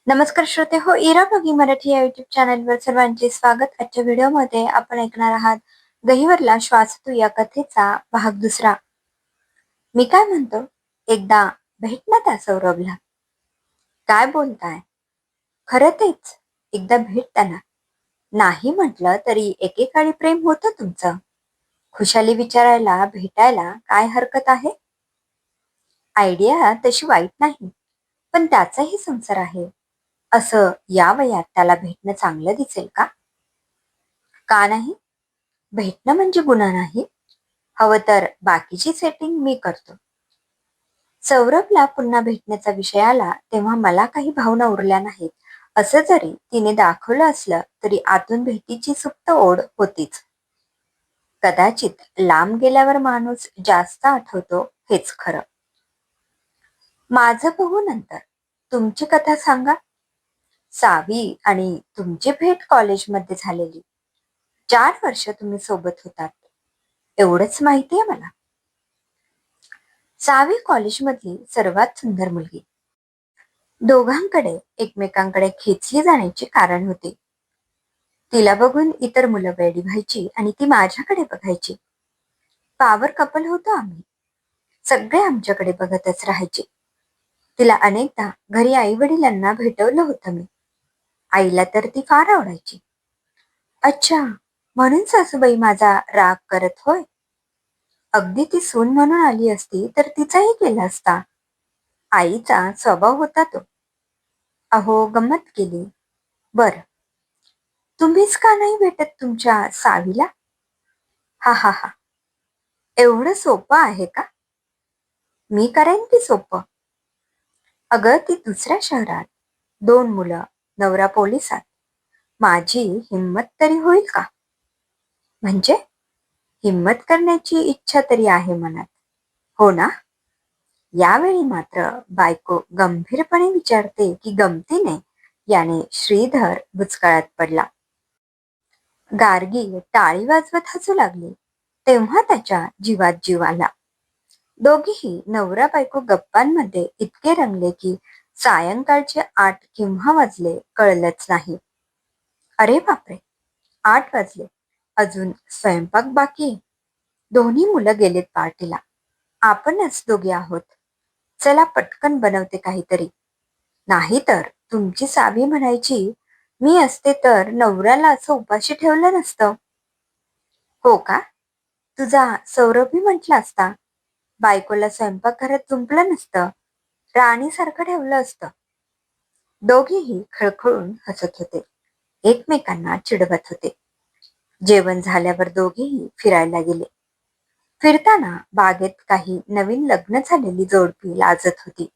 नमस्कार श्रोते हो, इरा बघी मराठी या युट्यूब चॅनलवर सर्वांचे स्वागत. आजच्या व्हिडिओमध्ये आपण ऐकणार आहात गहिवरला श्वास तू या कथेचा भाग दुसरा. मी काय म्हणतो, एकदा भेट ना त्या सौरभला. काय बोलताय? खरं तेच, एकदा भेट त्यांना. नाही म्हटलं तरी एकेकाळी प्रेम होतं तुमचं. खुशाली विचारायला भेटायला काय हरकत आहे? आयडिया तशी वाईट नाही, पण त्याचाही संसार आहे. असं या वयात त्याला भेटणं चांगलं दिसेल का? का नाही? भेटणं म्हणजे गुन्हा नाही. हवं तर बाकीची सेटिंग मी करतो. सौरभला पुन्हा भेटण्याचा विषय आला तेव्हा मला काही भावना उरल्या नाहीत. असं जरी तिने दाखवलं असलं तरी आतून भेटीची सुप्त ओढ होतीच. कदाचित लांब गेल्यावर माणूस जास्त आठवतो हेच खरं. माझं बघू नंतर. तुमची कथा सांगा. सावी आणि तुमची भेट कॉलेजमध्ये झालेली. 4 वर्ष तुम्ही सोबत होतात, एवढंच माहितीये मला. सावी कॉलेजमधली सर्वात सुंदर मुलगी. दोघांकडे एकमेकांकडे खेचली जाण्याचे कारण होते. तिला बघून इतर मुलं वेडी व्हायची आणि ती माझ्याकडे बघायची. पॉवर कपल होतो आम्ही. सगळे आमच्याकडे बघतच राहायचे. तिला अनेकदा घरी आई वडिलांना भेटवलं होतं मी. आईला तर ती फार आवडायची. अच्छा, म्हणून सासूबाई माझा राग करत होय. अगदी ती सून म्हणून आली असती तर तिचाही केला असता. आईचा स्वभाव होता तो. अहो, गंमत केली. बर, तुम्हीच का नाही भेटत तुमच्या सावीला? हा हा हा, एवढं सोपं आहे का? मी करेन की सोपं. अगं, ती दुसऱ्या शहरात, 2 मुलं, नवरा पोलिसात. माझी हिंमत तरी होईल का? म्हणजे हिंमत करण्याची इच्छा तरी आहे मनात, हो ना? यावेळी मात्र बायको गंभीरपणे विचारते की गमतीने. याने श्रीधर बुचकळ्यात पडला. गार्गी टाळी वाजवत हसू लागली. तेव्हा त्याच्या जीवात जीव आला. दोघेही नवरा बायको गप्पांमध्ये इतके रंगले की सायंकाळचे 8 केव्हा वाजले कळलंच नाही. अरे बापरे, 8 वाजले, अजून स्वयंपाक बाकी आहे. दोन्ही मुलं गेलेत पार्टीला. आपणच दोघे आहोत. चला पटकन बनवते काहीतरी. नाही तर तुमची सावी म्हणायची, मी असते तर नवऱ्याला असं उपाशी ठेवलं नसतं. हो का? तुझा सौरभी म्हटला असता, बायकोला स्वयंपाकघरात जुंपलं नसतं, राणीसारखं ठेवलं असतं. दोघेही खळखळून हसत होते, एकमेकांना चिडवत होते. जेवण झाल्यावर दोघेही फिरायला गेले. फिरताना बागेत काही नवीन लग्न झालेली जोडपी लाजत होती.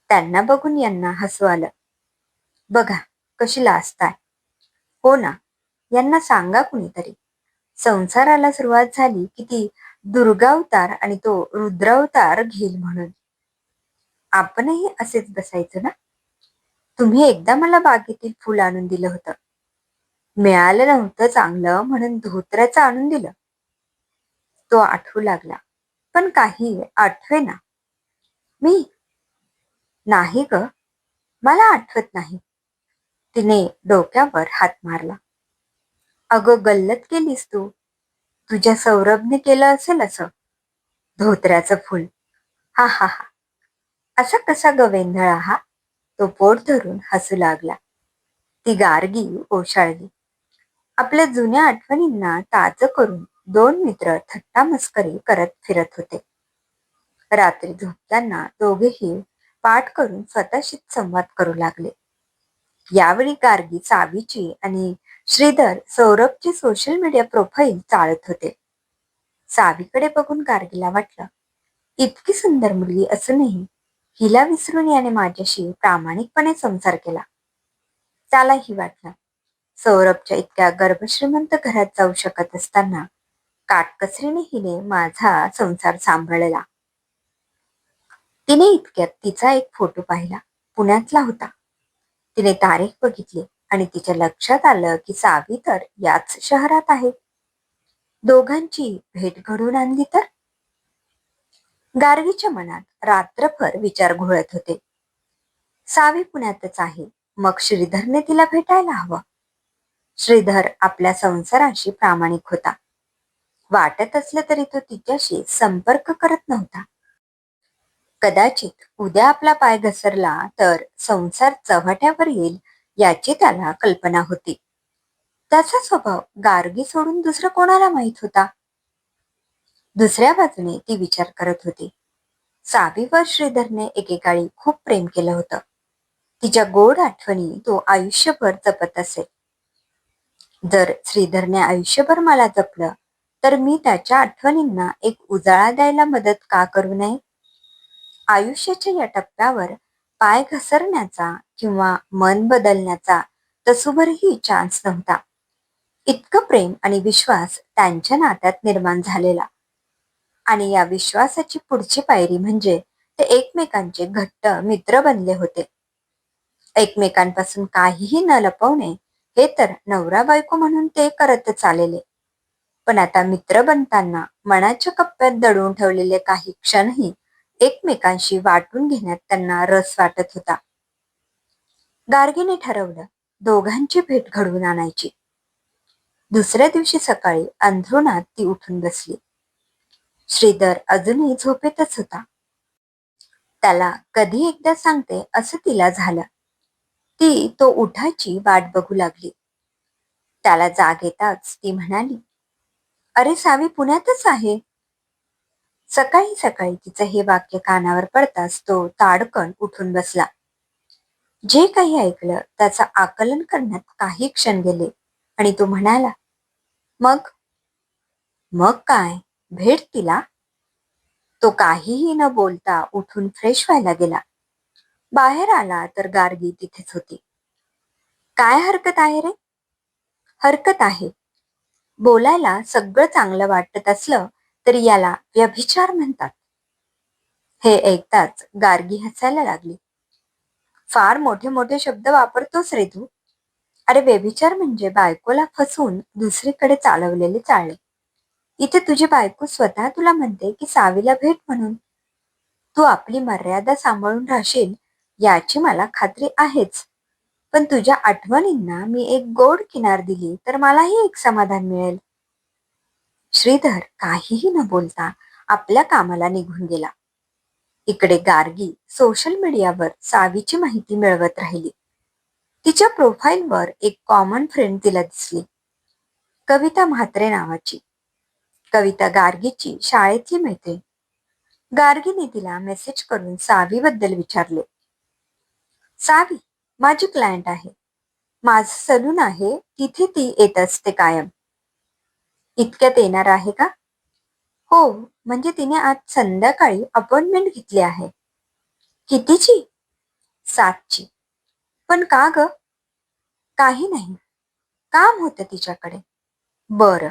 त्यांना बघून यांना हसू आलं. बघा कशी लाजताय. हो ना, यांना सांगा कुणीतरी. संसाराला सुरुवात झाली की ती दुर्गावतार आणि तो रुद्रावतार घेईल म्हणून. आपणही असेच बसायचं ना? तुम्ही एकदा मला बागेतील फुल आणून दिलं होतं. मिळालं नव्हतं चांगलं म्हणून धोत्र्याचं आणून दिलं. तो आठवू लागला. पण काही आठवेना. मी नाही ग, मला आठवत नाही. तिने डोक्यावर हात मारला. अगं, गल्लत केलीस तू. तुझ्या सौरभने केलं असेल असं. धोत्र्याचं फुल. हा हा हा, असा कसा गवेंधळा हा? तो पोट धरून हसू लागला. ती गार्गी ओशाळली. आपल्या जुन्या आठवणींना ताजं करून 2 मित्र थट्टा मस्करी करत फिरत होते. रात्री झोपताना दोघेही पाठ करून स्वतःशीच संवाद करू लागले. यावेळी गार्गी सावीची आणि श्रीधर सौरभची सोशल मीडिया प्रोफाईल चाळत होते. सावीकडे बघून गार्गीला वाटलं, इतकी सुंदर मुलगी असूनही हिला विसरून याने माझ्याशी प्रामाणिकपणे संसार केला. त्यालाही वाटलं, सौरभच्या इतक्या गर्भश्रीमंत घरात जाऊ शकत असताना काटकसरीने हिने माझा संसार सांभाळला. तिने इतक्यात तिचा एक फोटो पाहिला. पुण्यातला होता. तिने तारीख बघितली आणि तिच्या लक्षात आलं की सावी तर याच शहरात आहे. दोघांची भेट घडवून आणली तर? गार्गीच्या मनात रात्रभर विचार घोळत होते. सावी पुण्यातच आहे. मग श्रीधरने तिला भेटायला हवं. श्रीधर आपल्या संसाराशी प्रामाणिक होता. वाटत असलं तरी तो तिच्याशी संपर्क करत नव्हता. कदाचित उद्या आपला पाय घसरला तर संसार चव्हाट्यावर येईल याची त्याला कल्पना होती. त्याचा स्वभाव गार्गी सोडून दुसरं कोणाला माहित होता. दुसऱ्या बाजूने ती विचार करत होती. सावीवर श्रीधरने एकेकाळी खूप प्रेम केलं होतं. तिच्या गोड आठवणी तो आयुष्यभर जपत असेल. जर श्रीधरने आयुष्यभर मला जपलं तर मी त्याच्या आठवणींना एक उजाळा द्यायला मदत का करू नये. आयुष्याच्या या टप्प्यावर पाय घसरण्याचा किंवा मन बदलण्याचा तसूभरही चान्स नव्हता. इतकं प्रेम आणि विश्वास त्यांच्या नात्यात निर्माण झालेला. आणि या विश्वासाची पुढची पायरी म्हणजे ते एकमेकांचे घट्ट मित्र बनले होते. एकमेकांपासून काहीही न लपवणे हे तर नवरा बायको म्हणून ते करतच आलेले. पण आता मित्र बनताना मनाच्या कप्प्यात दडवून ठेवलेले काही क्षणही एकमेकांशी वाटून घेण्यात त्यांना रस वाटत होता. गार्गीने ठरवलं दोघांची भेट घडवून आणायची. दुसऱ्या दिवशी सकाळी अंथरुणात ती उठून बसली. श्रीधर अजूनही झोपेतच होता. त्याला कधी एकदा सांगते असं तिला झालं. ती तो उठायची वाट बघू लागली. त्याला जाग येताच ती म्हणाली, अरे सावी पुण्यातच आहे. सकाळी सकाळी तिचं हे वाक्य कानावर पडताच तो ताडकन उठून बसला. जे काही ऐकलं त्याचं आकलन करण्यात काही क्षण गेले आणि तो म्हणाला, मग मग काय भेट तिला. तो काहीही न बोलता उठून फ्रेश व्हायला गेला. बाहेर आला तर गार्गी तिथेच होती. काय हरकत आहे रे. हरकत आहे. बोलायला सगळं चांगलं वाटत असलं तरी याला व्यभिचार म्हणतात. हे ऐकताच गार्गी हसायला लागली. फार मोठे मोठे शब्द वापरतोस रे तू. अरे व्यभिचार म्हणजे बायकोला फसवून दुसरीकडे चालवलेले चाळे. इथे तुझी बायको स्वतः तुला म्हणते की सावीला भेट म्हणून. तू आपली मर्यादा सांभाळून राहशील याची मला खात्री आहेच. पण तुझ्या आठवणींना मी एक गोड किनार दिली तर मलाही एक समाधान मिळेल. श्रीधर काहीही न बोलता आपल्या कामाला निघून गेला. इकडे गार्गी सोशल मीडियावर सावीची माहिती मिळवत राहिली. तिच्या प्रोफाईलवर एक कॉमन फ्रेंड तिला दिसली, कविता म्हात्रे नावाची. कविता गार्गीची शाळेतली मैत्रीण. गार्गीने तिला मेसेज करून सावीबद्दल विचारले. सावी माझी क्लायंट आहे. माझं सलून आहे तिथे ती येत असते कायम. इतक्यात येणार आहे का. हो म्हणजे तिने आज संध्याकाळी अपॉइंटमेंट घेतली आहे. कितीची. 7ची. पण का ग. काही नाही. काम होतं तिच्याकडे. बरं.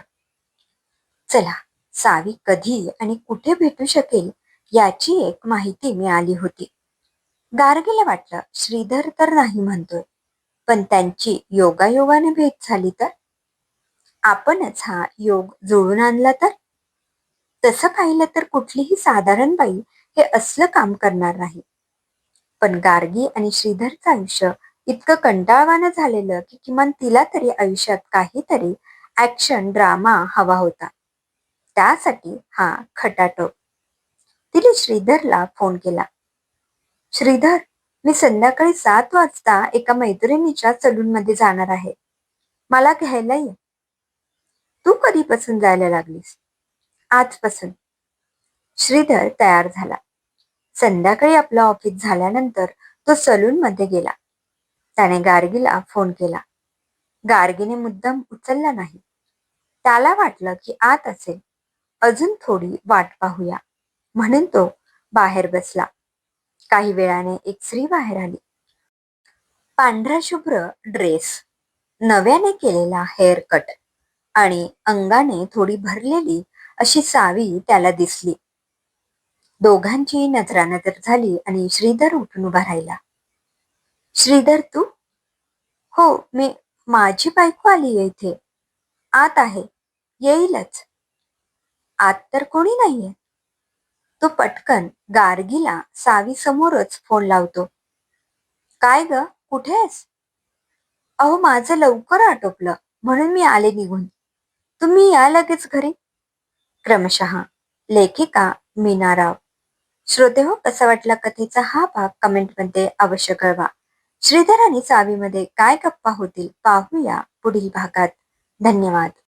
चला सावी कधी आणि कुठे भेटू शकेल याची एक माहिती मिळाली होती. गार्गीला वाटलं श्रीधर तर नाही म्हणतोय, पण त्यांची योगायोगाने भेट झाली तर. आपणच हा योग जुळून आणला तर. तसं पाहिलं तर कुठलीही साधारण बाई हे असलं काम करणार नाही. पण गार्गी आणि श्रीधरचं आयुष्य इतकं कंटाळवाणं झालेलं की किमान तिला तरी आयुष्यात काहीतरी ऍक्शन ड्रामा हवा होता. त्यासाठी हा खटाटोप. तिने श्रीधरला फोन केला. श्रीधर मी संध्याकाळी 7 वाजता एका मैत्रिणीच्या सलून मध्ये जाणार आहे. मला घ्यायला ये. तू कधीपासून जायला लागलीस. आजपासून. श्रीधर तयार झाला. संध्याकाळी आपलं ऑफिस झाल्यानंतर तो सलून मध्ये गेला. त्याने गार्गीला फोन केला. गार्गीने मुद्दाम उचलला नाही. त्याला वाटलं की आत असेल. अजून थोडी वाट पाहूया म्हणून तो बाहेर बसला. काही वेळाने एक स्त्री बाहेर आली. पांढरा शुभ्र ड्रेस, नव्याने केलेला हेअर कट आणि अंगाने थोडी भरलेली अशी सावी त्याला दिसली. दोघांची नजरानजर झाली आणि श्रीधर उठून उभा राहिला. श्रीधर तू. हो मी. माझी बायको आली इथे. आत आहे. येईलच. आत तर कोणी नाहीये. तो पटकन गार्गीला सावी समोरच फोन लावतो. काय ग, कुठे आहेस? अहो, माझं लवकर आटोपलं म्हणून मी आले निघून. तुम्ही या लगेच घरी. क्रमशः लेखिका मीना राव. श्रोते हो, कसा वाटला कथेचा हा भाग कमेंटमध्ये अवश्य कळवा. श्रीधर आणि चावीमध्ये काय गप्पा होतील पाहूया पुढील भागात. धन्यवाद.